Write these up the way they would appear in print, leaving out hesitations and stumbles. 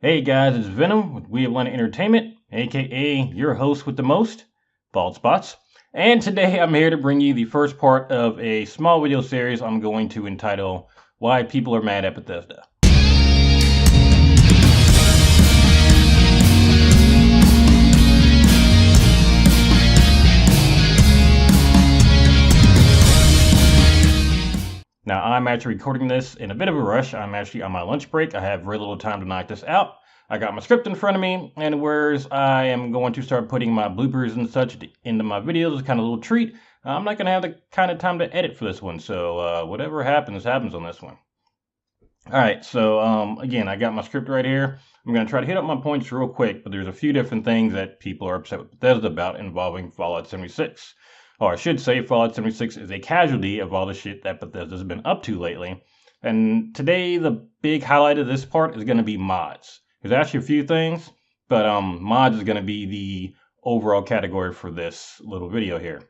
Hey guys, it's Venom with We Atlanta Entertainment, aka your host with the most, Bald Spots. And today I'm here to bring you the first part of a small video series I'm going to entitle Why People Are Mad at Bethesda. Now, I'm actually recording this in a bit of a rush. I'm actually on my lunch break. I have very little time to knock this out. I got my script in front of me, and whereas I am going to start putting my bloopers and such into my videos, it's kind of a little treat. I'm not going to have the kind of time to edit for this one, so whatever happens on this one. All right, so again, I got my script right here. I'm going to try to hit up my points real quick, but there's a few different things that people are upset with Bethesda about involving Fallout 76. Or I should say, Fallout 76 is a casualty of all the shit that Bethesda's been up to lately. And today, the big highlight of this part is going to be mods. There's actually a few things, but mods is going to be the overall category for this little video here.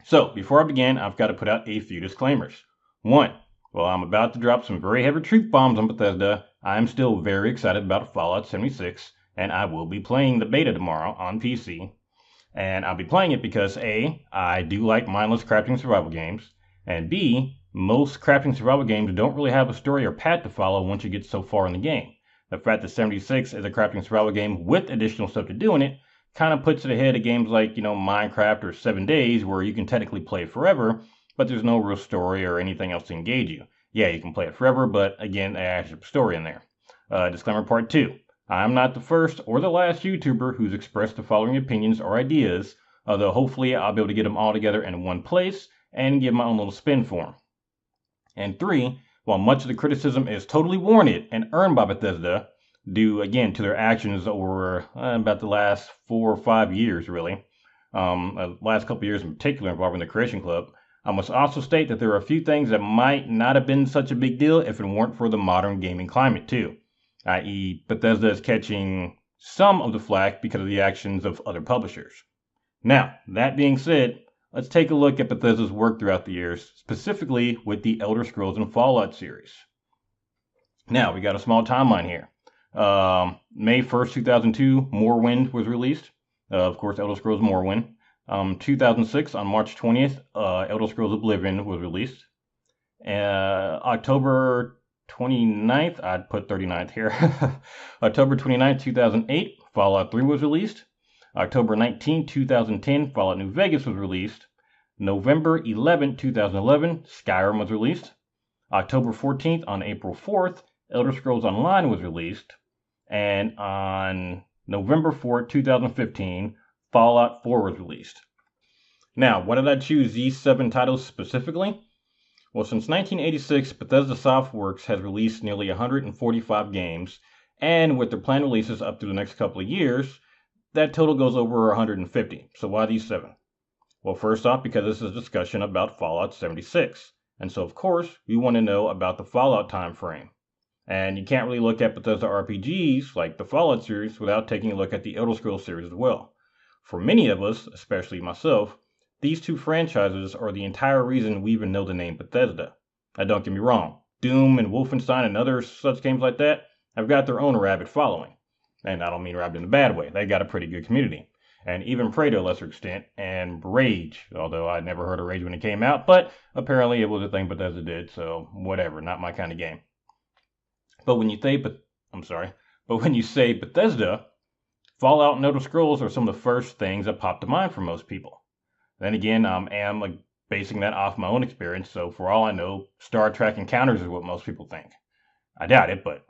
So, before I begin, I've got to put out a few disclaimers. One, while I'm about to drop some very heavy truth bombs on Bethesda, I'm still very excited about Fallout 76, and I will be playing the beta tomorrow on PC. And I'll be playing it because A, I do like mindless crafting survival games, and B, most crafting survival games don't really have a story or path to follow once you get so far in the game. The fact that 76 is a crafting survival game with additional stuff to do in it kind of puts it ahead of games like, Minecraft or 7 Days where you can technically play forever, but there's no real story or anything else to engage you. Yeah, you can play it forever, but again, there's a story in there. Disclaimer part 2. I'm not the first or the last YouTuber who's expressed the following opinions or ideas, although hopefully I'll be able to get them all together in one place and give my own little spin for them. And 3, while much of the criticism is totally warranted and earned by Bethesda, due again to their actions over about the last 4 or 5 years, really, last couple of years in particular involving the Creation Club, I must also state that there are a few things that might not have been such a big deal if it weren't for the modern gaming climate, too. I.e., Bethesda is catching some of the flack because of the actions of other publishers. Now, that being said, let's take a look at Bethesda's work throughout the years, specifically with the Elder Scrolls and Fallout series. Now, we got a small timeline here. May 1st, 2002, Morrowind was released. Of course, Elder Scrolls Morrowind. 2006, on March 20th, Elder Scrolls Oblivion was released. October 29th, I'd put 39th here. October 29th, 2008, Fallout 3 was released. October 19th, 2010, Fallout New Vegas was released. November 11th, 2011, Skyrim was released. October 14th, on April 4th, Elder Scrolls Online was released. And on November 4th, 2015, Fallout 4 was released. Now, why did I choose these 7 titles specifically? Well, since 1986, Bethesda Softworks has released nearly 145 games, and with their planned releases up to the next couple of years, that total goes over 150. So why these 7? Well, first off, because this is a discussion about Fallout 76, and so of course, we want to know about the Fallout time frame. And you can't really look at Bethesda RPGs, like the Fallout series, without taking a look at the Elder Scrolls series as well. For many of us, especially myself, these 2 franchises are the entire reason we even know the name Bethesda. Now, don't get me wrong, Doom and Wolfenstein and other such games like that have got their own rabid following. And I don't mean rabid in a bad way, they got a pretty good community. And even Prey to a lesser extent, and Rage, although I'd never heard of Rage when it came out, but apparently it was a thing Bethesda did, so whatever, not my kind of game. But when you say Bethesda, Fallout and Elder Scrolls are some of the first things that pop to mind for most people. Then again, I am basing that off my own experience, so for all I know, Star Trek Encounters is what most people think. I doubt it, but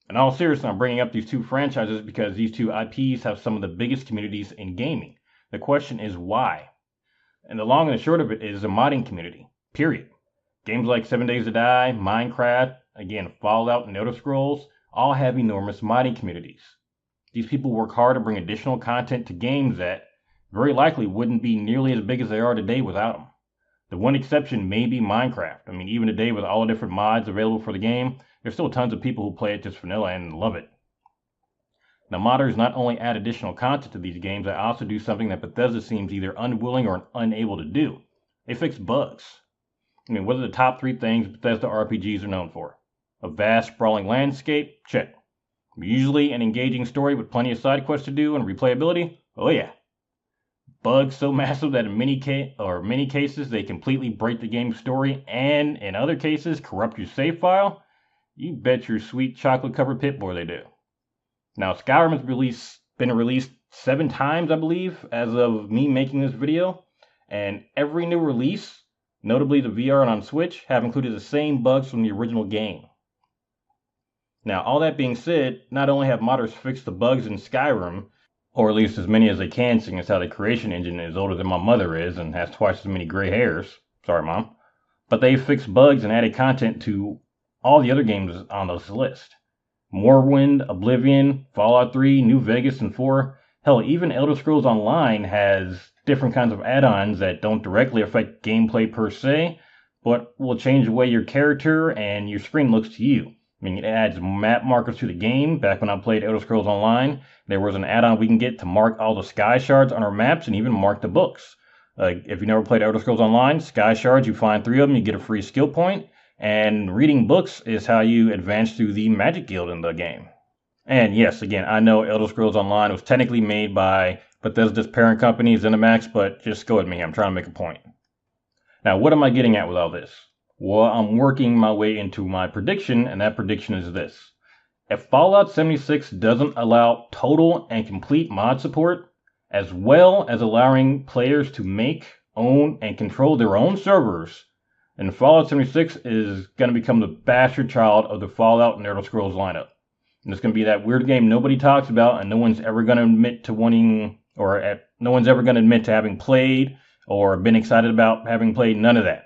in all seriousness, I'm bringing up these 2 franchises because these 2 IPs have some of the biggest communities in gaming. The question is why? And the long and the short of it is the modding community, period. Games like 7 Days to Die, Minecraft, again, Fallout and Elder Scrolls, all have enormous modding communities. These people work hard to bring additional content to games that very likely wouldn't be nearly as big as they are today without them. The one exception may be Minecraft. I mean, even today with all the different mods available for the game, there's still tons of people who play it just vanilla and love it. Now, modders not only add additional content to these games, they also do something that Bethesda seems either unwilling or unable to do. They fix bugs. I mean, what are the top 3 things Bethesda RPGs are known for? A vast, sprawling landscape? Check. Usually an engaging story with plenty of side quests to do and replayability. Oh yeah. Bugs so massive that in many cases they completely break the game's story and in other cases corrupt your save file. You bet your sweet chocolate covered Pip-Boy they do. Now Skyrim has been released 7 times, I believe, as of me making this video, and every new release, notably the VR and on Switch, have included the same bugs from the original game. Now, all that being said, not only have modders fixed the bugs in Skyrim, or at least as many as they can, seeing as how the creation engine is older than my mother is and has twice as many gray hairs. Sorry, Mom. But they've fixed bugs and added content to all the other games on this list. Morrowind, Oblivion, Fallout 3, New Vegas, and 4. Hell, even Elder Scrolls Online has different kinds of add-ons that don't directly affect gameplay per se, but will change the way your character and your screen looks to you. I mean, it adds map markers to the game. Back when I played Elder Scrolls Online, there was an add-on we can get to mark all the sky shards on our maps and even mark the books. If you never played Elder Scrolls Online, sky shards, you find 3 of them, you get a free skill point, and reading books is how you advance through the Magic Guild in the game. And yes, again, I know Elder Scrolls Online was technically made by Bethesda's parent company, ZeniMax, but just go with me, I'm trying to make a point. Now, what am I getting at with all this? Well, I'm working my way into my prediction, and that prediction is this. If Fallout 76 doesn't allow total and complete mod support, as well as allowing players to make, own, and control their own servers, then Fallout 76 is going to become the bastard child of the Fallout and Elder Scrolls lineup. And it's going to be that weird game nobody talks about, and no one's ever going to admit to wanting, or no one's ever going to admit to having played, or been excited about having played, none of that.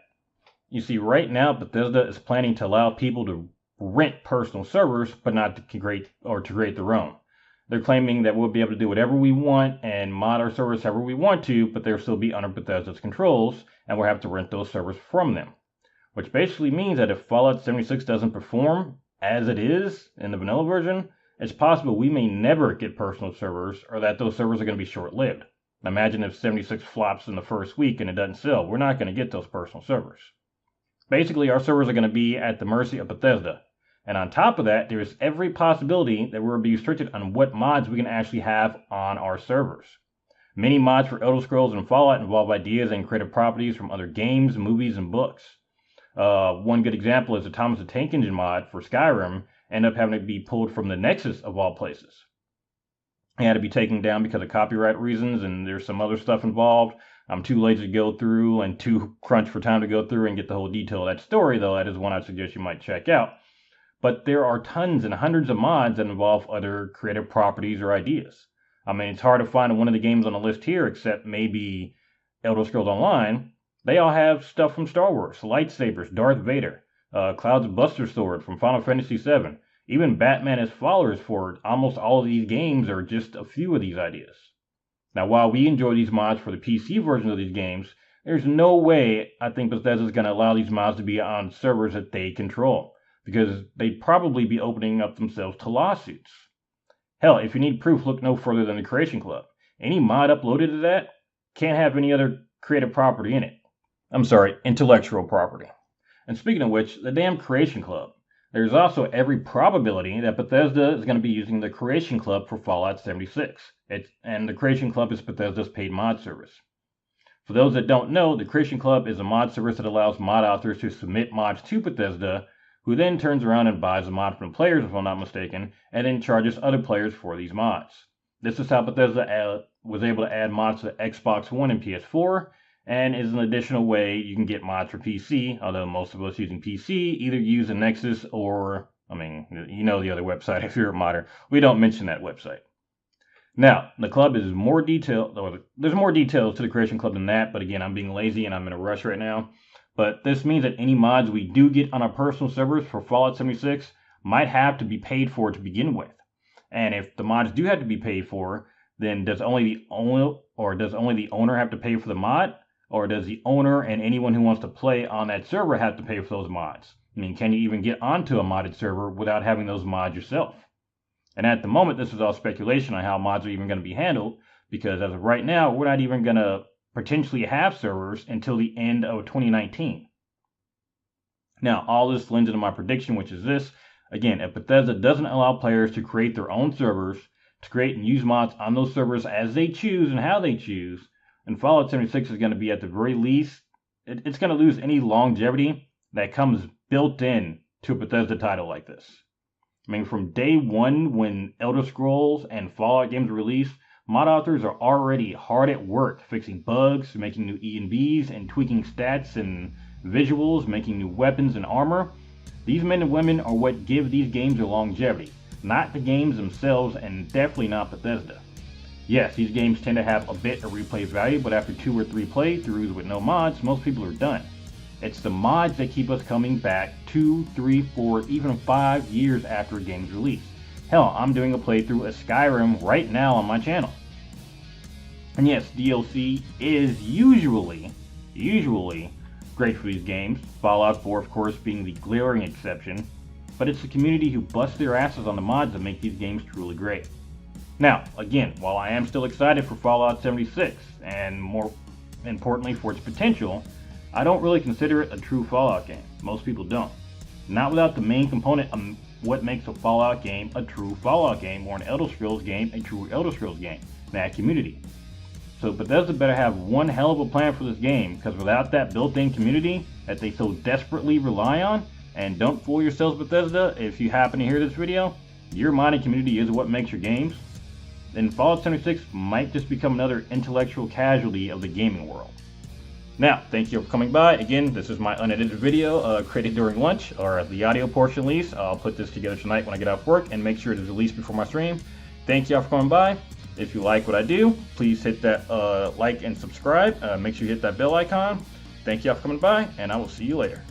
You see, right now, Bethesda is planning to allow people to rent personal servers, but not to create their own. They're claiming that we'll be able to do whatever we want and mod our servers however we want to, but they'll still be under Bethesda's controls, and we'll have to rent those servers from them. Which basically means that if Fallout 76 doesn't perform as it is in the vanilla version, it's possible we may never get personal servers, or that those servers are going to be short-lived. Imagine if 76 flops in the first week and it doesn't sell. We're not going to get those personal servers. Basically, our servers are going to be at the mercy of Bethesda. And on top of that, there is every possibility that we'll be restricted on what mods we can actually have on our servers. Many mods for Elder Scrolls and Fallout involve ideas and creative properties from other games, movies, and books. One good example is the Thomas the Tank Engine mod for Skyrim ended up having to be pulled from the Nexus of all places. It had to be taken down because of copyright reasons, and there's some other stuff involved. I'm too lazy to go through and too crunched for time to go through and get the whole detail of that story, though that is one I'd suggest you might check out. But there are tons and hundreds of mods that involve other creative properties or ideas. I mean, it's hard to find one of the games on the list here except maybe Elder Scrolls Online. They all have stuff from Star Wars, lightsabers, Darth Vader, Cloud's Buster Sword from Final Fantasy VII. Even Batman as followers for almost all of these games are just a few of these ideas. Now, while we enjoy these mods for the PC versions of these games, there's no way I think Bethesda is going to allow these mods to be on servers that they control, because they'd probably be opening up themselves to lawsuits. Hell, if you need proof, look no further than the Creation Club. Any mod uploaded to that can't have any other creative property in it. I'm sorry, intellectual property. And speaking of which, the damn Creation Club. There's also every probability that Bethesda is going to be using the Creation Club for Fallout 76. And the Creation Club is Bethesda's paid mod service. For those that don't know, the Creation Club is a mod service that allows mod authors to submit mods to Bethesda, who then turns around and buys the mod from players, if I'm not mistaken, and then charges other players for these mods. This is how Bethesda was able to add mods to Xbox One and PS4, and is an additional way you can get mods for PC, although most of us using PC either use a Nexus or, you know the other website if you're a modder. We don't mention that website. Now, the club is more detailed, or there's more details to the Creation Club than that, but again, I'm being lazy and I'm in a rush right now. But this means that any mods we do get on our personal servers for Fallout 76 might have to be paid for to begin with. And if the mods do have to be paid for, then does only the owner have to pay for the mod? Or does the owner and anyone who wants to play on that server have to pay for those mods? I mean, can you even get onto a modded server without having those mods yourself? And at the moment, this is all speculation on how mods are even going to be handled, because as of right now, we're not even going to potentially have servers until the end of 2019. Now, all this lends into my prediction, which is this. Again, if Bethesda doesn't allow players to create their own servers, to create and use mods on those servers as they choose and how they choose, then Fallout 76 is going to be, at the very least, it's going to lose any longevity that comes built in to a Bethesda title like this. I mean, from day one when Elder Scrolls and Fallout games were released, mod authors are already hard at work fixing bugs, making new ENVs, and tweaking stats and visuals, making new weapons and armor. These men and women are what give these games their longevity, not the games themselves, and definitely not Bethesda. Yes, these games tend to have a bit of replay value, but after 2 or 3 playthroughs with no mods, most people are done. It's the mods that keep us coming back 2, 3, 4, even 5 years after a game's release. Hell, I'm doing a playthrough of Skyrim right now on my channel. And yes, DLC is usually great for these games, Fallout 4 of course being the glaring exception, but it's the community who busts their asses on the mods that make these games truly great. Now, again, while I am still excited for Fallout 76, and more importantly for its potential, I don't really consider it a true Fallout game. Most people don't. Not without the main component of what makes a Fallout game a true Fallout game, or an Elder Scrolls game a true Elder Scrolls game, that community. So Bethesda better have one hell of a plan for this game, because without that built-in community that they so desperately rely on, and don't fool yourselves Bethesda, if you happen to hear this video, your modding community is what makes your games, then Fallout 76 might just become another intellectual casualty of the gaming world. Now, thank you for coming by. Again, this is my unedited video created during lunch, or the audio portion at least. I'll put this together tonight when I get off work and make sure it is released before my stream. Thank y'all for coming by. If you like what I do, please hit that like and subscribe. Make sure you hit that bell icon. Thank y'all for coming by, and I will see you later.